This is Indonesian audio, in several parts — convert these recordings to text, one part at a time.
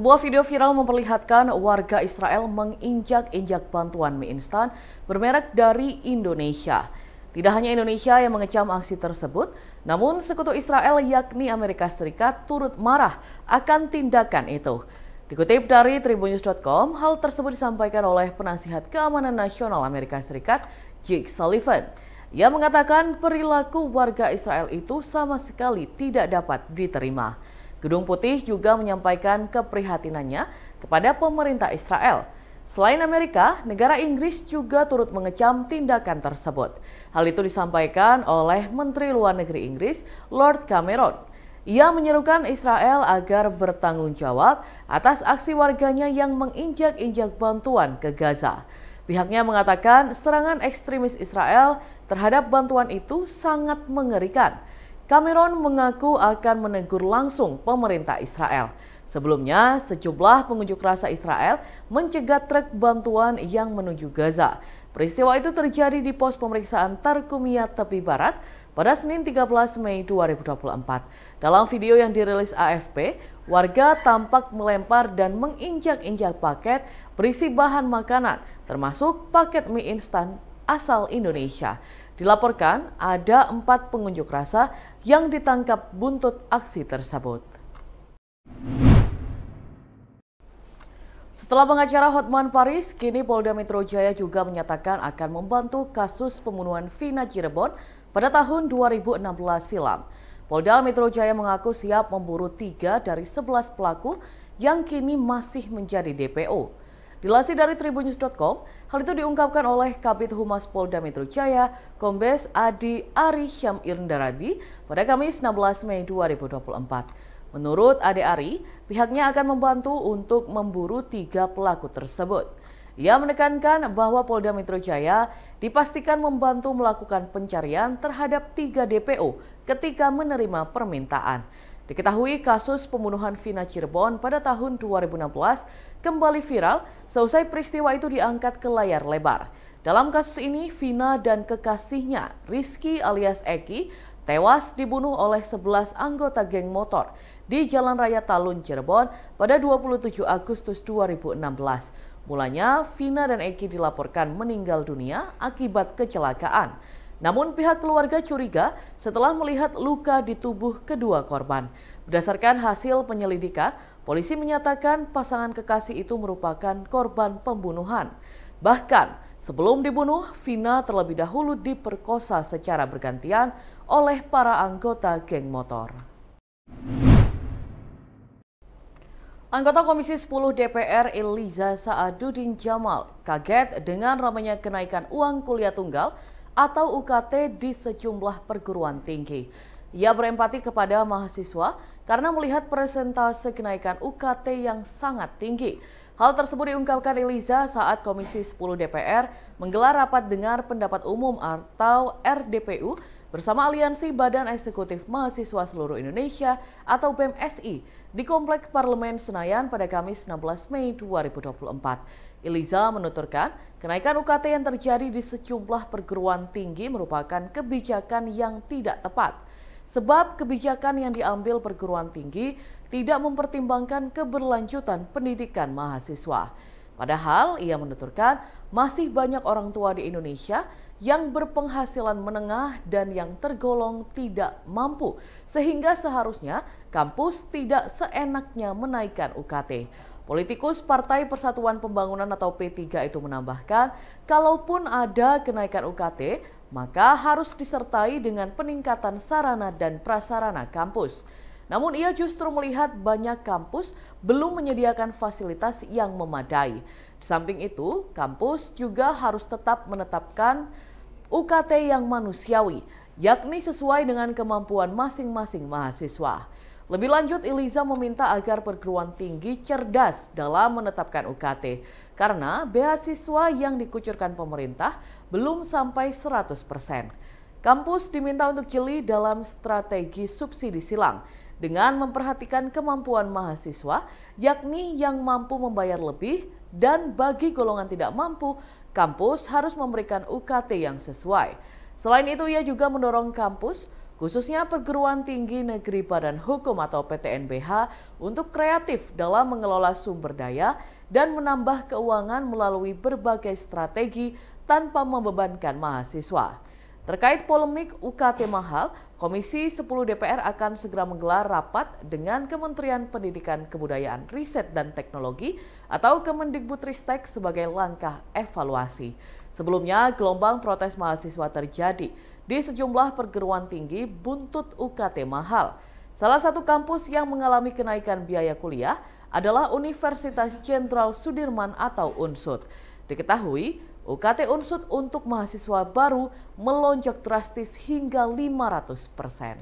Sebuah video viral memperlihatkan warga Israel menginjak-injak bantuan mie instan bermerek dari Indonesia. Tidak hanya Indonesia yang mengecam aksi tersebut, namun sekutu Israel yakni Amerika Serikat turut marah akan tindakan itu. Dikutip dari Tribunnews.com, hal tersebut disampaikan oleh Penasihat Keamanan Nasional Amerika Serikat, Jake Sullivan. Ia mengatakan perilaku warga Israel itu sama sekali tidak dapat diterima. Gedung Putih juga menyampaikan keprihatinannya kepada pemerintah Israel. Selain Amerika, negara Inggris juga turut mengecam tindakan tersebut. Hal itu disampaikan oleh Menteri Luar Negeri Inggris, Lord Cameron. Ia menyerukan Israel agar bertanggung jawab atas aksi warganya yang menginjak-injak bantuan ke Gaza. Pihaknya mengatakan serangan ekstremis Israel terhadap bantuan itu sangat mengerikan. Cameron mengaku akan menegur langsung pemerintah Israel. Sebelumnya, sejumlah pengunjuk rasa Israel mencegat truk bantuan yang menuju Gaza. Peristiwa itu terjadi di pos pemeriksaan Tarkumia tepi barat pada Senin 13 Mei 2024. Dalam video yang dirilis AFP, warga tampak melempar dan menginjak-injak paket berisi bahan makanan, termasuk paket mie instan asal Indonesia. Dilaporkan ada 4 pengunjuk rasa yang ditangkap buntut aksi tersebut. Setelah pengacara Hotman Paris, kini Polda Metro Jaya juga menyatakan akan membantu kasus pembunuhan Vina Cirebon pada tahun 2016 silam. Polda Metro Jaya mengaku siap memburu 3 dari 11 pelaku yang kini masih menjadi DPO. Dilansir dari Tribunnews.com, hal itu diungkapkan oleh Kabid Humas Polda Metro Jaya, Kombes Adi Ari Syamirndaradi pada Kamis 16 Mei 2024. Menurut Ade Ari, pihaknya akan membantu untuk memburu 3 pelaku tersebut. Ia menekankan bahwa Polda Metro Jaya dipastikan membantu melakukan pencarian terhadap 3 DPO ketika menerima permintaan. Diketahui kasus pembunuhan Vina Cirebon pada tahun 2016 kembali viral seusai peristiwa itu diangkat ke layar lebar. Dalam kasus ini, Vina dan kekasihnya, Rizky alias Eki, tewas dibunuh oleh 11 anggota geng motor di Jalan Raya Talun, Cirebon pada 27 Agustus 2016. Mulanya, Vina dan Eki dilaporkan meninggal dunia akibat kecelakaan. Namun pihak keluarga curiga setelah melihat luka di tubuh kedua korban. Berdasarkan hasil penyelidikan, polisi menyatakan pasangan kekasih itu merupakan korban pembunuhan. Bahkan sebelum dibunuh, Vina terlebih dahulu diperkosa secara bergantian oleh para anggota geng motor. Anggota Komisi 10 DPR Eliza Sa'aduddin Jamal kaget dengan ramainya kenaikan uang kuliah tunggal atau UKT di sejumlah perguruan tinggi. Ia berempati kepada mahasiswa karena melihat persentase kenaikan UKT yang sangat tinggi. Hal tersebut diungkapkan Eliza saat Komisi 10 DPR menggelar rapat dengar pendapat umum atau RDPU bersama Aliansi Badan Eksekutif Mahasiswa Seluruh Indonesia atau BEMSI di Komplek Parlemen Senayan pada Kamis 16 Mei 2024. Eliza menuturkan, kenaikan UKT yang terjadi di sejumlah perguruan tinggi merupakan kebijakan yang tidak tepat. Sebab kebijakan yang diambil perguruan tinggi tidak mempertimbangkan keberlanjutan pendidikan mahasiswa. Padahal ia menuturkan masih banyak orang tua di Indonesia yang berpenghasilan menengah dan yang tergolong tidak mampu, sehingga seharusnya kampus tidak seenaknya menaikkan UKT. Politikus Partai Persatuan Pembangunan atau P3 itu menambahkan, kalaupun ada kenaikan UKT, maka harus disertai dengan peningkatan sarana dan prasarana kampus. Namun ia justru melihat banyak kampus belum menyediakan fasilitas yang memadai. Di samping itu, kampus juga harus tetap menetapkan UKT yang manusiawi, yakni sesuai dengan kemampuan masing-masing mahasiswa. Lebih lanjut, Eliza meminta agar perguruan tinggi cerdas dalam menetapkan UKT karena beasiswa yang dikucurkan pemerintah belum sampai 100%. Kampus diminta untuk jeli dalam strategi subsidi silang dengan memperhatikan kemampuan mahasiswa, yakni yang mampu membayar lebih, dan bagi golongan tidak mampu, kampus harus memberikan UKT yang sesuai. Selain itu, ia juga mendorong kampus khususnya Perguruan Tinggi Negeri Badan Hukum atau PTNBH, untuk kreatif dalam mengelola sumber daya dan menambah keuangan melalui berbagai strategi tanpa membebankan mahasiswa. Terkait polemik UKT mahal, Komisi 10 DPR akan segera menggelar rapat dengan Kementerian Pendidikan Kebudayaan Riset dan Teknologi atau Kemendikbudristek sebagai langkah evaluasi. Sebelumnya, gelombang protes mahasiswa terjadi di sejumlah perguruan tinggi buntut UKT mahal. Salah satu kampus yang mengalami kenaikan biaya kuliah adalah Universitas Jenderal Sudirman atau UNSUD. Diketahui, UKT UNSUD untuk mahasiswa baru melonjak drastis hingga 500%.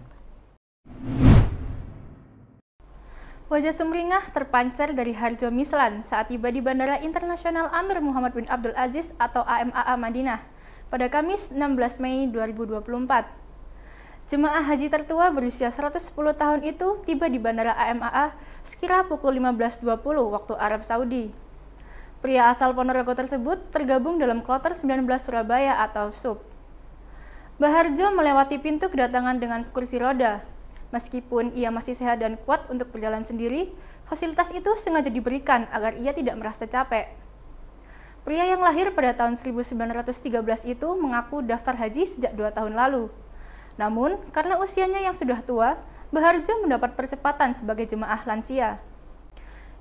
Wajah sumringah terpancar dari Harjo Mislan saat tiba di Bandara Internasional Amir Muhammad bin Abdul Aziz atau AMAA Madinah pada Kamis 16 Mei 2024. Jemaah haji tertua berusia 110 tahun itu tiba di Bandara AMAA sekira pukul 15.20 waktu Arab Saudi. Pria asal Ponorogo tersebut tergabung dalam Kloter 19 Surabaya atau SUB. Baharjo melewati pintu kedatangan dengan kursi roda. Meskipun ia masih sehat dan kuat untuk berjalan sendiri, fasilitas itu sengaja diberikan agar ia tidak merasa capek. Pria yang lahir pada tahun 1913 itu mengaku daftar haji sejak 2 tahun lalu. Namun, karena usianya yang sudah tua, Baharjo mendapat percepatan sebagai jemaah lansia.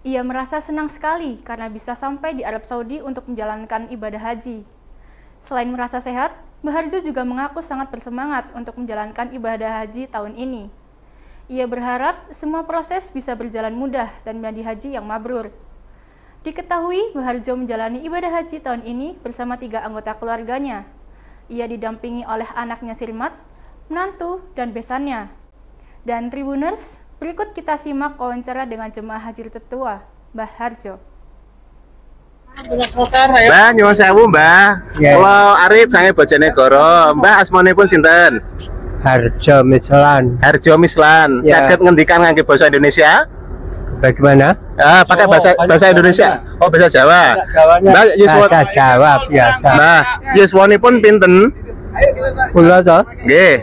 Ia merasa senang sekali karena bisa sampai di Arab Saudi untuk menjalankan ibadah haji. Selain merasa sehat, Baharjo juga mengaku sangat bersemangat untuk menjalankan ibadah haji tahun ini. Ia berharap semua proses bisa berjalan mudah dan menjadi haji yang mabrur. Diketahui Baharjo menjalani ibadah haji tahun ini bersama 3 anggota keluarganya. Ia didampingi oleh anaknya Sirmat, menantu, dan besannya. Dan Tribuners, berikut kita simak wawancara dengan jemaah haji tertua, Mbah Harjo. Mbah, nyuwun sewu, Mbah. Kula Arif sange Bojonegoro. Mbah asmanipun sinten? Harjo Mislan. Harjo Mislan. Ya. Saged ngendikan ngangge basa Indonesia? Bagaimana? Pakai bahasa Indonesia. Oh, bahasa Jawa. Mbah, Bahasa Jawa biasa. Mbah, yuswanipun pinten? Kula to? Nggih.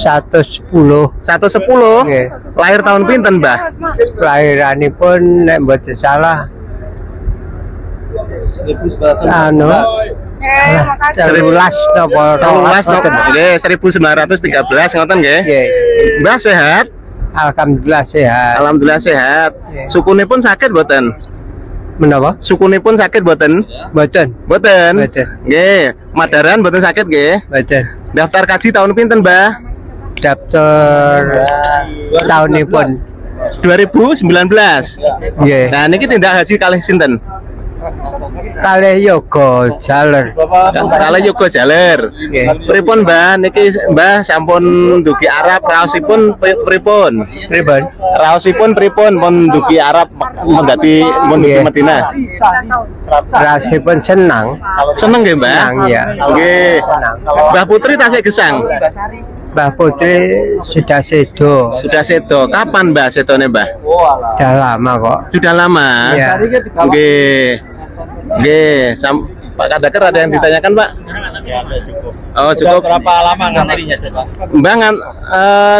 110. 110. Nggih. Lahir tahun pinten, Mbah? Kelahiranipun nek mboten salah 1911 13 napa 12 nggih, 1913 ngoten nggih. nggih. Mbah sehat? Alhamdulillah sehat. Alhamdulillah sehat. Sukunipun sakit mboten? Menapa? Sukunipun sakit mboten? Mboten. Mboten. Mboten. Nggih, Madaran mboten sakit nggih. Mboten. Daftar kaji tahun pinten, Mbah? Daftar tahunipun 2019. nggih. Nah, niki tindak haji kalih sinten? Kalih yoga jaler. Kalih yoga jaler. Nggih. Pripun, Mbah? Niki Mbah sampun ndugi Arab, raosipun pripun? Pripun? Raosipun pripun pun ndugi Arab mendati ndugi Nggih. Madinah? Rasipun senang. Seneng nggih, Mbah? Senang, ya. Nggih. Mbah Putri tasik gesang. Mbah Putri sudah sedo. Sudah sedo. Kapan, Mbah, sedone, Mbah? Sudah lama kok. Sudah lama. Ya. Nggih. Nggih, Pak Kadaker ada yang ditanyakan, Pak? Oh, cukup. Berapa lama ngantrinya, Pak? Mbah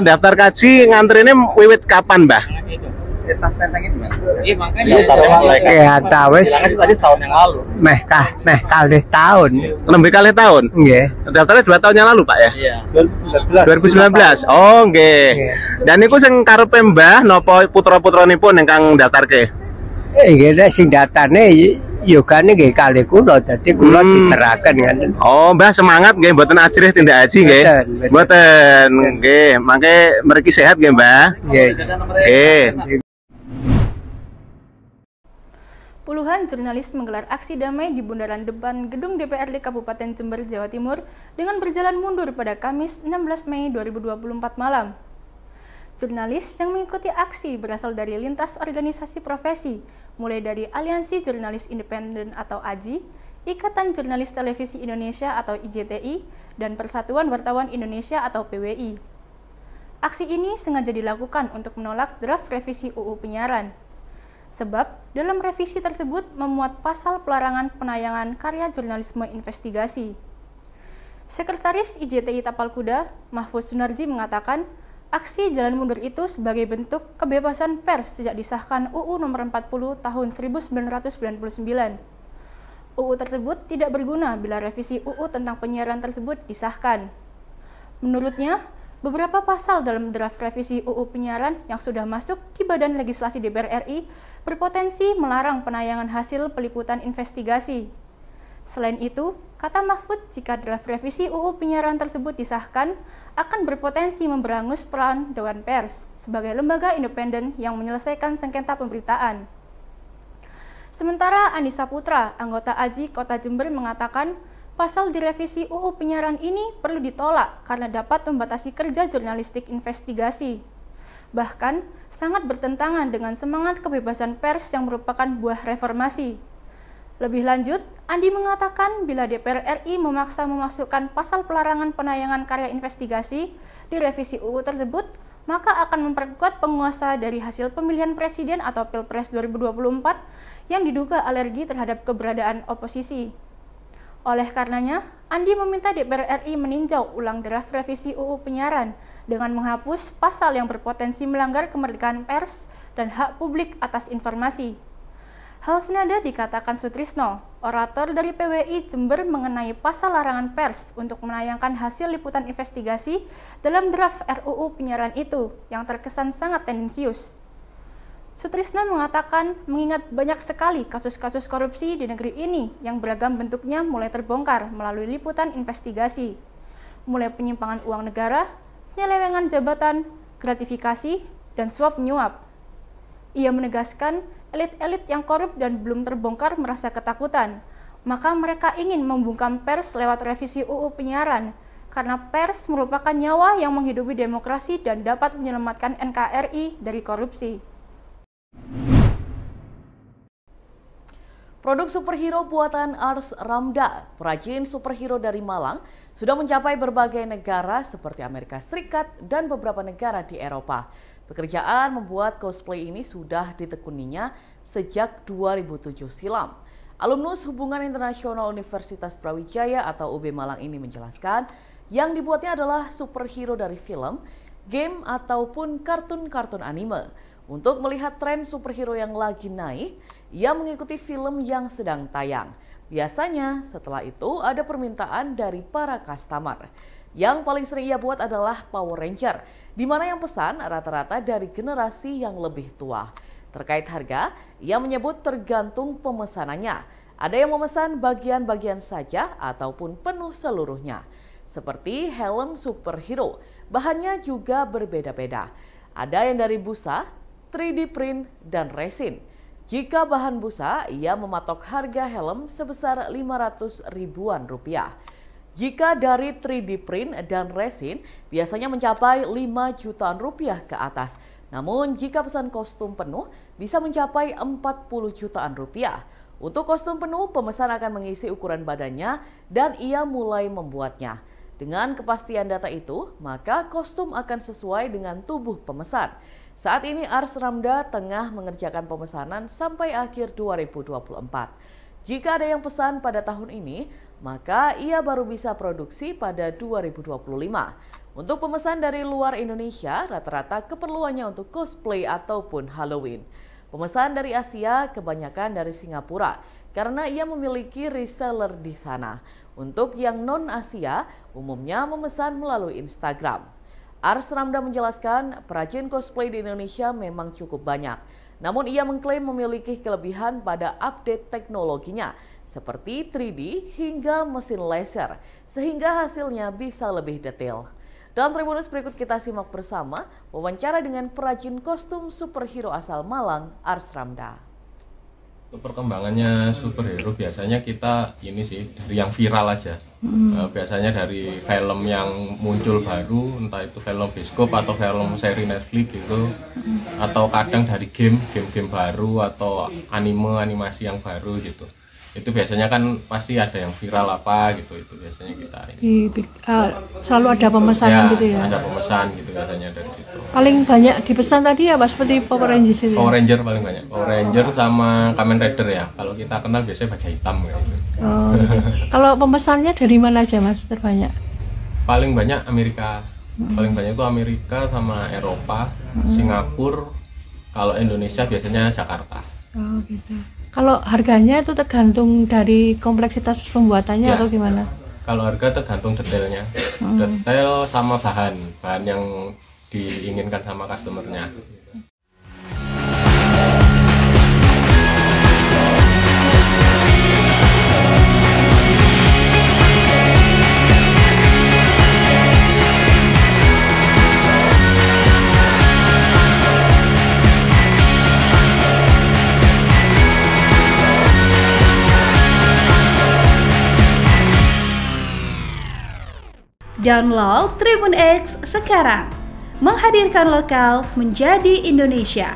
daftar kaji ngantrinnya wiwit kapan, Mbah? Tas tentang ini, iya makanya. Ya tawes Bilangnya sih tadi setahun yang lalu. meh kalih tahun. Lebih kali tahun. Nggih. Daftarnya 2 tahun yang lalu, Pak ya? Iya. 2019. Oh, nggih. Nggih. Dan niku sing karepe Mbah napa putra-putranipun ingkang daftarke? Nggih nek sing datane yogane nggih kalih kula dadi kula diteraken ngoten. Oh, Mbah semangat nggih mboten ajrih tindak haji nggih. Mboten, Mboten. Nggih, mangke mriki sehat nggih, Mbah. Nggih. Nggih. Puluhan jurnalis menggelar aksi damai di bundaran depan gedung DPRD Kabupaten Jember, Jawa Timur dengan berjalan mundur pada Kamis 16 Mei 2024 malam. Jurnalis yang mengikuti aksi berasal dari lintas organisasi profesi, mulai dari Aliansi Jurnalis Independen atau AJI, Ikatan Jurnalis Televisi Indonesia atau IJTI, dan Persatuan Wartawan Indonesia atau PWI. Aksi ini sengaja dilakukan untuk menolak draft revisi UU Penyiaran. Sebab, dalam revisi tersebut memuat pasal pelarangan penayangan karya jurnalisme investigasi. Sekretaris IJTI Tapal Kuda, Mahfuz Sunarji mengatakan, aksi jalan mundur itu sebagai bentuk kebebasan pers sejak disahkan UU Nomor 40 Tahun 1999. UU tersebut tidak berguna bila revisi UU tentang penyiaran tersebut disahkan. Menurutnya, beberapa pasal dalam draft revisi UU penyiaran yang sudah masuk di Badan Legislasi DPR RI berpotensi melarang penayangan hasil peliputan investigasi. Selain itu, kata Mahfud, jika draft revisi UU penyiaran tersebut disahkan, akan berpotensi memberangus peran Dewan Pers sebagai lembaga independen yang menyelesaikan sengketa pemberitaan. Sementara Andi Saputra, anggota AJI Kota Jember mengatakan, pasal di revisi UU penyiaran ini perlu ditolak karena dapat membatasi kerja jurnalistik investigasi. Bahkan, sangat bertentangan dengan semangat kebebasan pers yang merupakan buah reformasi. Lebih lanjut, Andi mengatakan bila DPR RI memaksa memasukkan pasal pelarangan penayangan karya investigasi di revisi UU tersebut, maka akan memperkuat penguasa dari hasil pemilihan presiden atau Pilpres 2024 yang diduga alergi terhadap keberadaan oposisi. Oleh karenanya, Andi meminta DPR RI meninjau ulang draft revisi UU penyiaran dengan menghapus pasal yang berpotensi melanggar kemerdekaan pers dan hak publik atas informasi. Hal senada dikatakan Sutrisno, orator dari PWI Jember mengenai pasal larangan pers untuk menayangkan hasil liputan investigasi dalam draft RUU penyiaran itu yang terkesan sangat tendensius. Sutrisno mengatakan mengingat banyak sekali kasus-kasus korupsi di negeri ini yang beragam bentuknya mulai terbongkar melalui liputan investigasi, mulai penyimpangan uang negara, penyelewengan jabatan, gratifikasi, dan suap menyuap. Ia menegaskan elit-elit yang korup dan belum terbongkar merasa ketakutan, maka mereka ingin membungkam pers lewat revisi UU penyiaran, karena pers merupakan nyawa yang menghidupi demokrasi dan dapat menyelamatkan NKRI dari korupsi. Produk superhero buatan Ars Ramda, perajin superhero dari Malang, sudah mencapai berbagai negara seperti Amerika Serikat dan beberapa negara di Eropa. Pekerjaan membuat cosplay ini sudah ditekuninya sejak 2007 silam. Alumnus Hubungan Internasional Universitas Brawijaya atau UB Malang ini menjelaskan, yang dibuatnya adalah superhero dari film, game, ataupun kartun-kartun anime. Untuk melihat tren superhero yang lagi naik, ia mengikuti film yang sedang tayang. Biasanya setelah itu ada permintaan dari para customer. Yang paling sering ia buat adalah Power Ranger, di mana yang pesan rata-rata dari generasi yang lebih tua. Terkait harga, ia menyebut tergantung pemesanannya. Ada yang memesan bagian-bagian saja ataupun penuh seluruhnya. Seperti helm superhero, bahannya juga berbeda-beda. Ada yang dari busa, 3D print, dan resin. Jika bahan busa, ia mematok harga helm sebesar 500 ribuan rupiah. Jika dari 3D print dan resin, biasanya mencapai 5 jutaan rupiah ke atas. Namun jika pesan kostum penuh, bisa mencapai 40 jutaan rupiah. Untuk kostum penuh, pemesan akan mengisi ukuran badannya dan ia mulai membuatnya. Dengan kepastian data itu, maka kostum akan sesuai dengan tubuh pemesan. Saat ini Ars Ramda tengah mengerjakan pemesanan sampai akhir 2024. Jika ada yang pesan pada tahun ini, maka ia baru bisa produksi pada 2025. Untuk pemesan dari luar Indonesia, rata-rata keperluannya untuk cosplay ataupun Halloween. Pemesan dari Asia kebanyakan dari Singapura, karena ia memiliki reseller di sana. Untuk yang non-Asia, umumnya memesan melalui Instagram. Ars Ramda menjelaskan, perajin cosplay di Indonesia memang cukup banyak. Namun ia mengklaim memiliki kelebihan pada update teknologinya, seperti 3D hingga mesin laser, sehingga hasilnya bisa lebih detail. Dalam Tribunnews berikut kita simak bersama wawancara dengan perajin kostum superhero asal Malang, Ars Ramda. Perkembangannya superhero biasanya kita ini sih dari yang viral aja. Biasanya dari film yang muncul baru, entah itu film bioskop atau film seri Netflix gitu, atau kadang dari game baru atau animasi yang baru gitu. Itu biasanya kan pasti ada yang viral apa gitu, itu biasanya kita ini. Selalu ada pemesanan ya, gitu ya? Ada pemesan gitu biasanya dari situ. Paling banyak dipesan tadi apa seperti Power Rangers itu? Power Ranger paling banyak, Power Ranger sama Kamen Rider ya. Kalau kita kenal biasanya baja hitam kayak gitu. Oh, gitu. Kalau pemesannya dari mana aja Mas terbanyak? Paling banyak Amerika. Paling banyak itu Amerika sama Eropa, Singapura. Kalau Indonesia biasanya Jakarta. Oh gitu. Kalau harganya itu tergantung dari kompleksitas pembuatannya atau gimana? Kalau harga tergantung detailnya, detail sama bahan yang diinginkan sama customernya. Download Tribun X sekarang, menghadirkan lokal menjadi Indonesia.